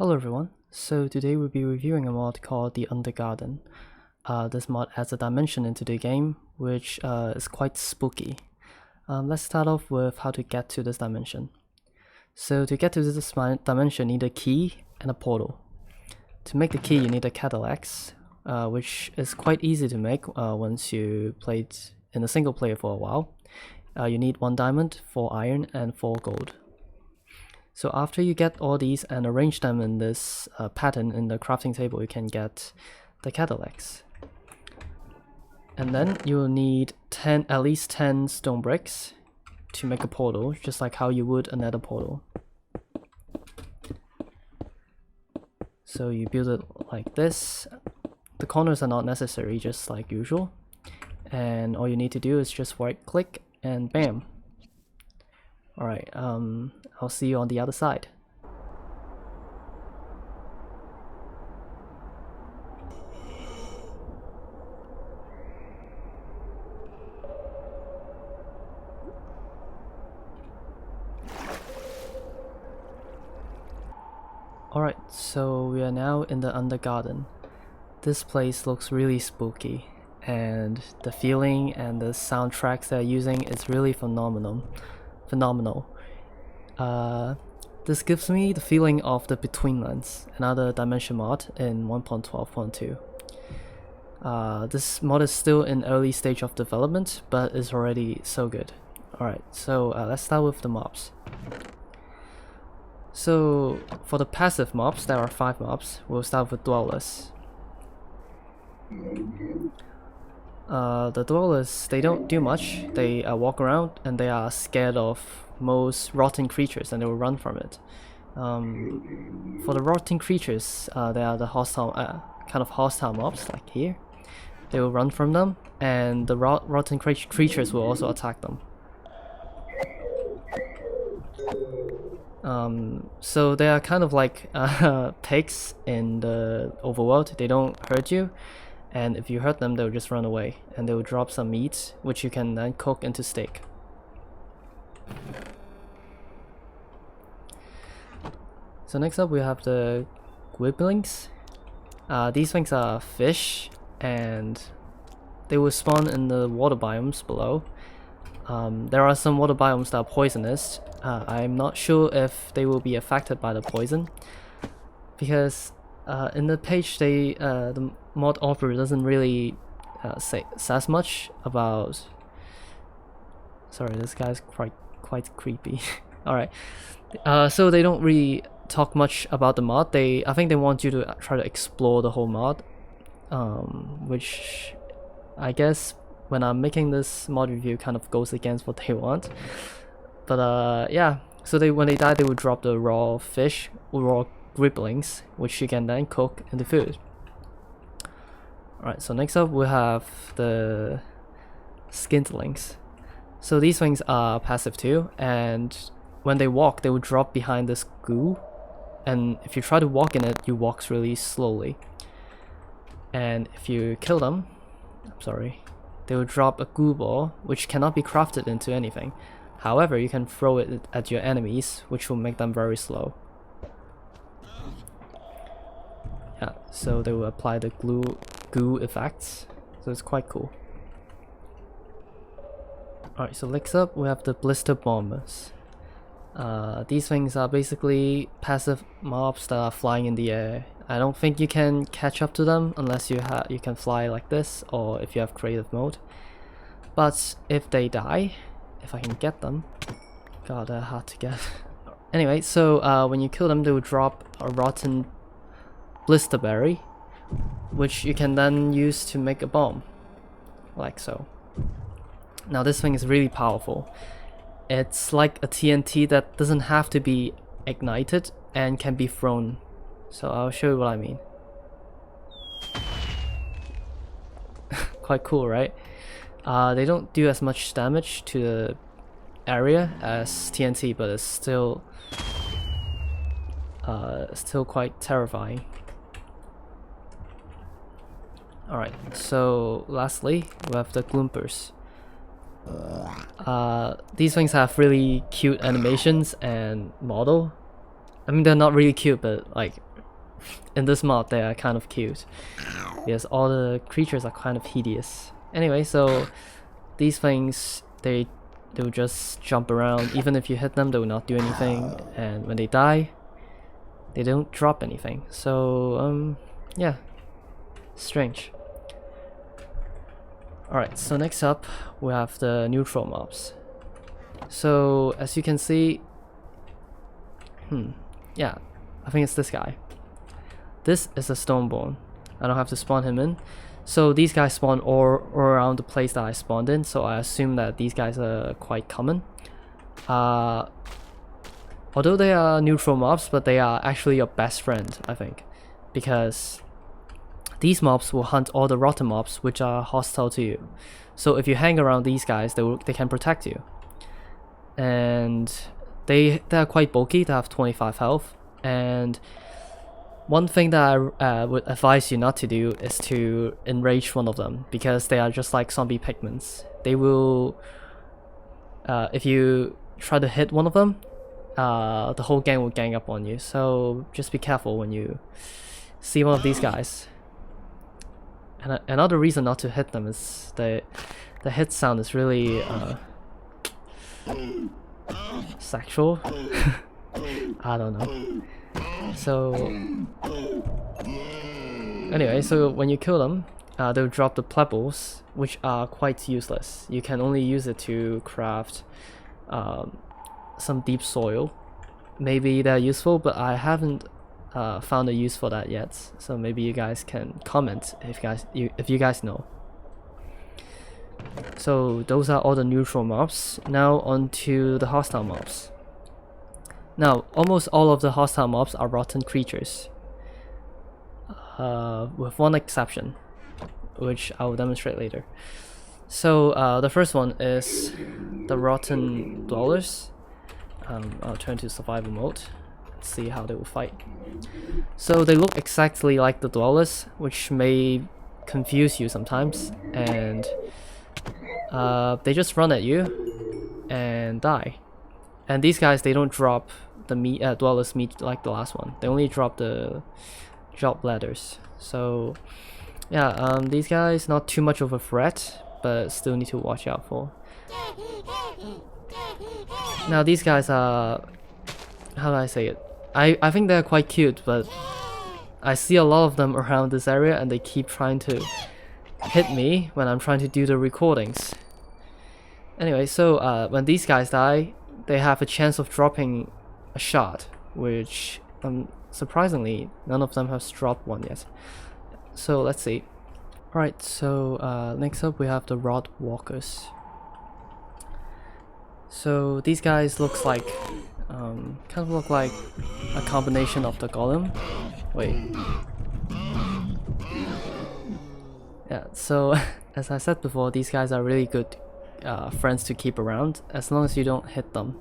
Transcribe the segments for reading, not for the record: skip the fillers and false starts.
Hello everyone, so today we'll be reviewing a mod called the Undergarden. This mod adds a dimension into the game, which is quite spooky. Let's start off with how to get to this dimension. So to get to this dimension, you need a key and a portal. To make the key, you need a Cadillacs, which is quite easy to make once you played in a single player for a while. You need 1 diamond, 4 iron, and 4 gold. So after you get all these and arrange them in this pattern in the crafting table, you can get the Cadillacs. And then you will need at least 10 stone bricks to make a portal, just like how you would a nether portal. So you build it like this. The corners are not necessary, just like usual. And all you need to do is just right click and bam. Alright, I'll see you on the other side. Alright, so we are now in the Undergarden. This place looks really spooky, and the feeling and the soundtracks they're using is really phenomenal. This gives me the feeling of the Betweenlands, another dimension mod in 1.12.2. This mod is still in early stage of development, but is already so good. Alright, so let's start with the mobs. So for the passive mobs, there are 5 mobs. We'll start with Dwellers. The Dwellers, they don't do much. They walk around and they are scared of most rotten creatures and they will run from it. For the rotten creatures, they are the hostile, kind of hostile mobs, like here. They will run from them, and the rotten creatures will also attack them. So they are kind of like pigs in the overworld. They don't hurt you, and if you hurt them, they'll just run away, and they will drop some meat, which you can then cook into steak. So next up we have the Gwiblings. These things are fish, and they will spawn in the water biomes below. There are some water biomes that are poisonous. I'm not sure if they will be affected by the poison, because in the page the mod author doesn't really says much about. Sorry, this guy's quite creepy. Alright, so they don't really talk much about the mod. I think they want you to try to explore the whole mod, which I guess when I'm making this mod review kind of goes against what they want. But yeah, so when they die, they will drop the raw fish or raw Gwiblings, which you can then cook into food. Alright, so next up we have the Skintlings. So these things are passive too, and when they walk, they will drop behind this goo, and if you try to walk in it, you walk really slowly. And if you kill them, they will drop a goo ball, which cannot be crafted into anything. However, you can throw it at your enemies, which will make them very slow. Yeah, so they will apply the goo effects, so it's quite cool. Alright, so next up we have the Blister Bombers. These things are basically passive mobs that are flying in the air. I don't think you can catch up to them unless you can fly like this, or if you have creative mode. But if they die, if I can get them, god, they're hard to get. Anyway, so when you kill them, they will drop a rotten blisterberry, which you can then use to make a bomb, like so. Now this thing is really powerful. It's like a TNT that doesn't have to be ignited and can be thrown. So I'll show you what I mean. Quite cool, right? They don't do as much damage to the area as TNT, but it's still quite terrifying. Alright, so lastly we have the Gloompers. These things have really cute animations and model. I mean, they're not really cute, but like in this mod they are kind of cute because all the creatures are kind of hideous. Anyway, so these things, they will just jump around. Even if you hit them, they will not do anything, and when they die, they don't drop anything. So yeah, strange. Alright, so next up we have the neutral mobs. So as you can see, yeah, I think it's this guy. This is a Stoneborn. I don't have to spawn him in. So these guys spawn all around the place that I spawned in, so I assume that these guys are quite common. Although they are neutral mobs, but they are actually your best friend, I think. Because these mobs will hunt all the rotten mobs which are hostile to you. So if you hang around these guys, they can protect you. And they are quite bulky, they have 25 health. And one thing that I would advise you not to do is to enrage one of them, because they are just like zombie pigments. They will, if you try to hit one of them, the whole gang will gang up on you. So just be careful when you see one of these guys. And another reason not to hit them is the hit sound is really sexual. I don't know. So anyway, so when you kill them, they'll drop the pebbles, which are quite useless. You can only use it to craft some deep soil. Maybe they're useful, but I haven't found a use for that yet. So maybe you guys can comment if you guys know. So those are all the neutral mobs. Now onto the hostile mobs. Now, almost all of the hostile mobs are rotten creatures, with one exception, which I will demonstrate later. So the first one is the rotten dwellers. I'll turn to survival mode, see how they will fight. So they look exactly like the dwellers, which may confuse you sometimes, and they just run at you and die. And these guys, they don't drop the dwellers meat like the last one. They only drop the job ladders. So yeah, these guys not too much of a threat, but still need to watch out for. Now these guys are, how do I say it? I think they're quite cute, but I see a lot of them around this area and they keep trying to hit me when I'm trying to do the recordings. Anyway, so when these guys die, they have a chance of dropping a shot, which surprisingly none of them has dropped one yet. So let's see. Alright, so next up we have the Rod Walkers. So these guys looks like kind of look like a combination of the golem. Wait. Yeah, so as I said before, these guys are really good friends to keep around as long as you don't hit them.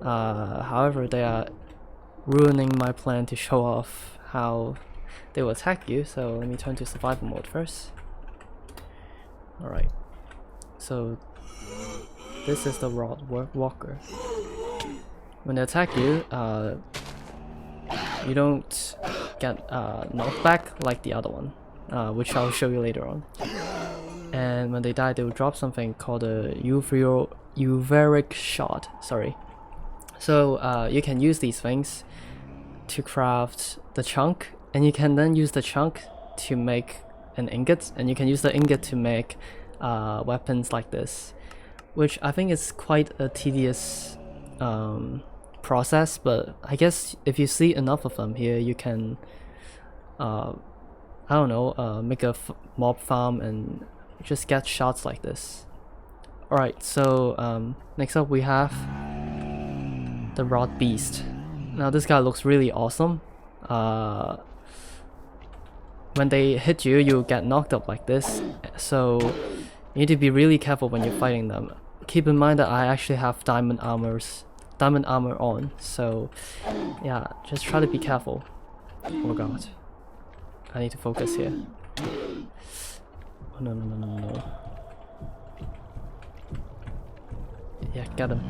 However, they are ruining my plan to show off how they will attack you, so let me turn to survival mode first. Alright, so this is the Rod Walker. When they attack you, you don't get knocked back like the other one, which I'll show you later on. And when they die, they will drop something called a Uveric Shot. Sorry. So you can use these things to craft the chunk, and you can then use the chunk to make an ingot, and you can use the ingot to make weapons like this, which I think is quite a tedious process, but I guess if you see enough of them here, you can I don't know, make a mob farm and just get shots like this. Alright, so next up we have the Rod Beast. Now this guy looks really awesome. When they hit you, you get knocked up like this, so you need to be really careful when you're fighting them. Keep in mind that I actually have diamond armor on, so yeah, just try to be careful. Oh god, I need to focus here. Oh no. Yeah, get him.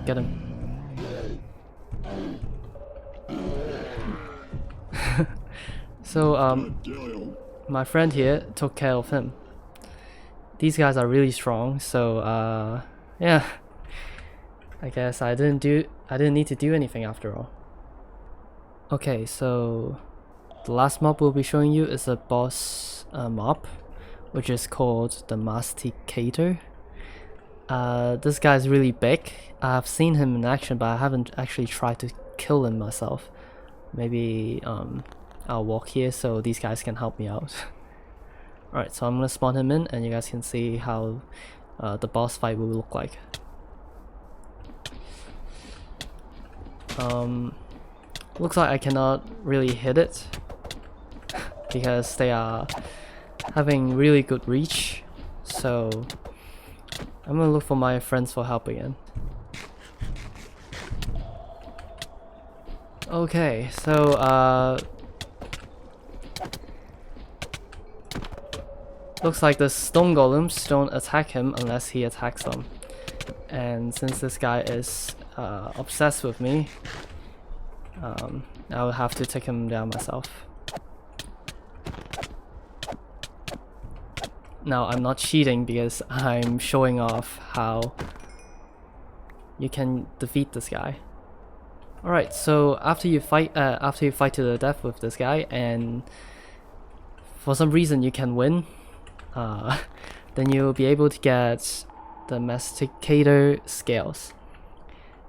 So my friend here took care of him. These guys are really strong, so yeah. I guess I didn't need to do anything after all. Okay, so the last mob we'll be showing you is a boss mob, which is called the Masticator. This guy is really big. I've seen him in action, but I haven't actually tried to kill him myself. Maybe I'll walk here so these guys can help me out. Alright, so I'm gonna spawn him in and you guys can see how the boss fight will look like. Looks like I cannot really hit it because they are having really good reach, so I'm gonna look for my friends for help again. Okay, so looks like the stone golems don't attack him unless he attacks them. And since this guy is obsessed with me, I will have to take him down myself. Now I'm not cheating because I'm showing off how you can defeat this guy. Alright, so after you fight to the death with this guy, and for some reason you can win, then you'll be able to get the Masticator scales,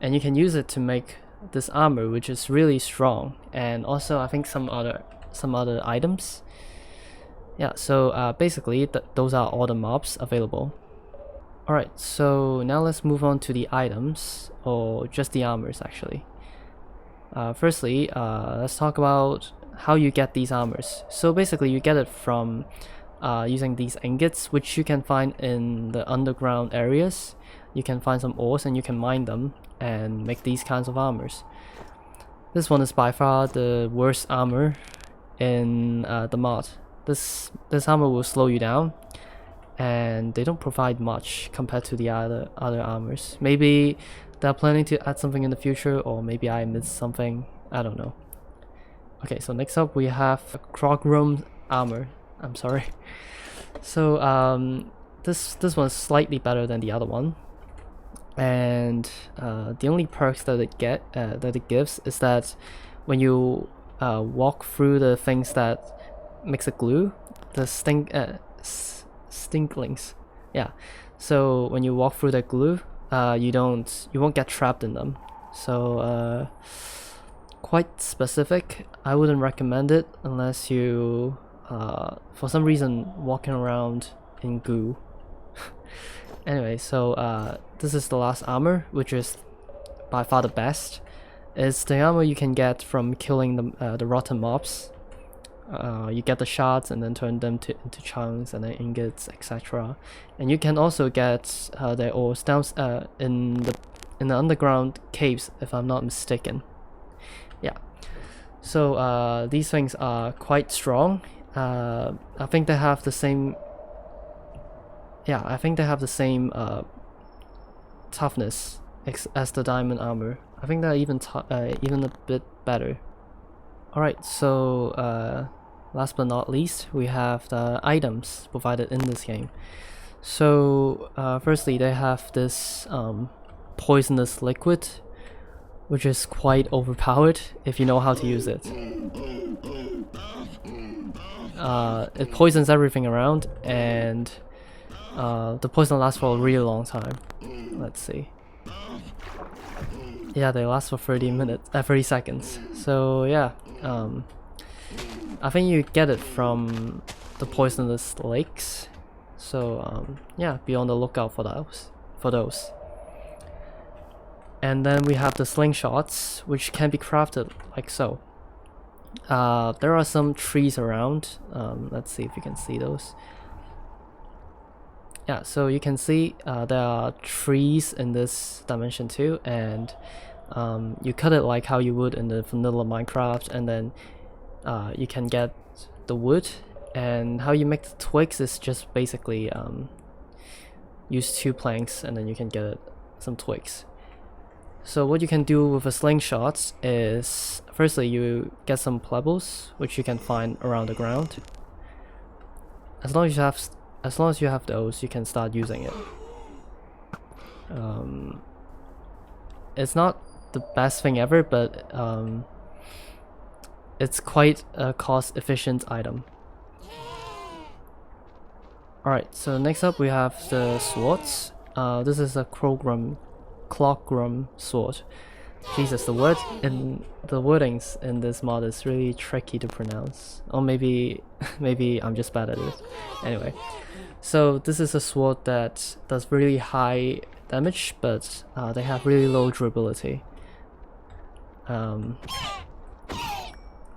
and you can use it to make this armor, which is really strong, and also I think some other items. Yeah, so basically those are all the mobs available. Alright, so now let's move on to the items, or just the armors actually. Firstly, let's talk about how you get these armors. So basically you get it from using these ingots, which you can find in the underground areas. You can find some ores and you can mine them and make these kinds of armors. This one is by far the worst armor in the mod. This armor will slow you down, and they don't provide much compared to the other armors. Maybe they're planning to add something in the future, or maybe I missed something, I don't know. Okay, so next up we have Kroggrum armor. I'm sorry. So this one's slightly better than the other one, and the only perks that it gives is that when you walk through the things that makes it glue, the stinklings. Yeah. So when you walk through that glue, you won't get trapped in them. So quite specific. I wouldn't recommend it unless you for some reason walking around in goo. Anyway, so this is the last armor, which is by far the best. It's the armor you can get from killing the rotten mobs. You get the shards and then turn them into chunks and then ingots, etc. And you can also get their ores down in the underground caves, if I'm not mistaken. Yeah. So these things are quite strong. I think they have the same. Yeah, I think they have the same toughness as the diamond armor. I think they're even a bit better. Alright, so last but not least, we have the items provided in this game. So firstly, they have this poisonous liquid, which is quite overpowered if you know how to use it. It poisons everything around, and the poison lasts for a really long time. Let's see. Yeah, they last for 30 seconds. So yeah, I think you get it from the poisonous lakes. So yeah, be on the lookout for those. And then we have the slingshots, which can be crafted like so. There are some trees around. Let's see if you can see those. Yeah, so you can see there are trees in this dimension too, and you cut it like how you would in the vanilla Minecraft, and then you can get the wood. And how you make the twigs is just basically use 2 planks and then you can get some twigs. So what you can do with a slingshot is, firstly, you get some pebbles, which you can find around the ground. As long as you have those, you can start using it. It's not the best thing ever, but it's quite a cost-efficient item. Alright, so next up we have the swords. This is a Clockgrum sword. Jesus, the wordings in this mod is really tricky to pronounce. Or maybe I'm just bad at it. Anyway, so this is a sword that does really high damage, but they have really low durability.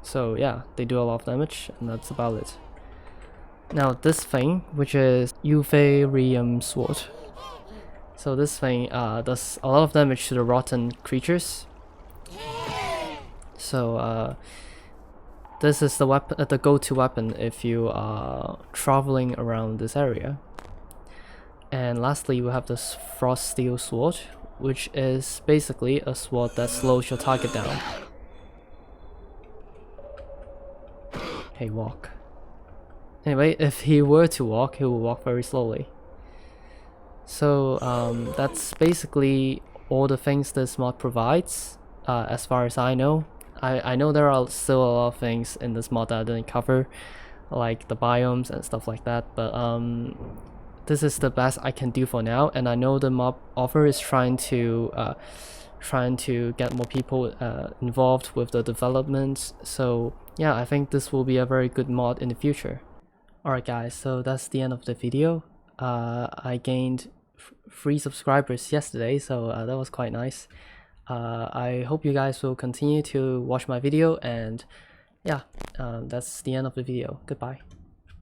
So yeah, they do a lot of damage, and that's about it. Now this thing, which is Euphorium sword. So this thing does a lot of damage to the rotten creatures. So this is the go-to weapon if you are traveling around this area. And lastly, we have this Froststeel sword, which is basically a sword that slows your target down. Hey, walk. Anyway, if he were to walk, he will walk very slowly. So that's basically all the things this mod provides, as far as I know. I know there are still a lot of things in this mod that I didn't cover, like the biomes and stuff like that, but this is the best I can do for now, and I know the mod author is trying to get more people involved with the development, so yeah, I think this will be a very good mod in the future. Alright guys, so that's the end of the video. I gained 3 subscribers yesterday, so that was quite nice. I hope you guys will continue to watch my video, and yeah, that's the end of the video. Goodbye.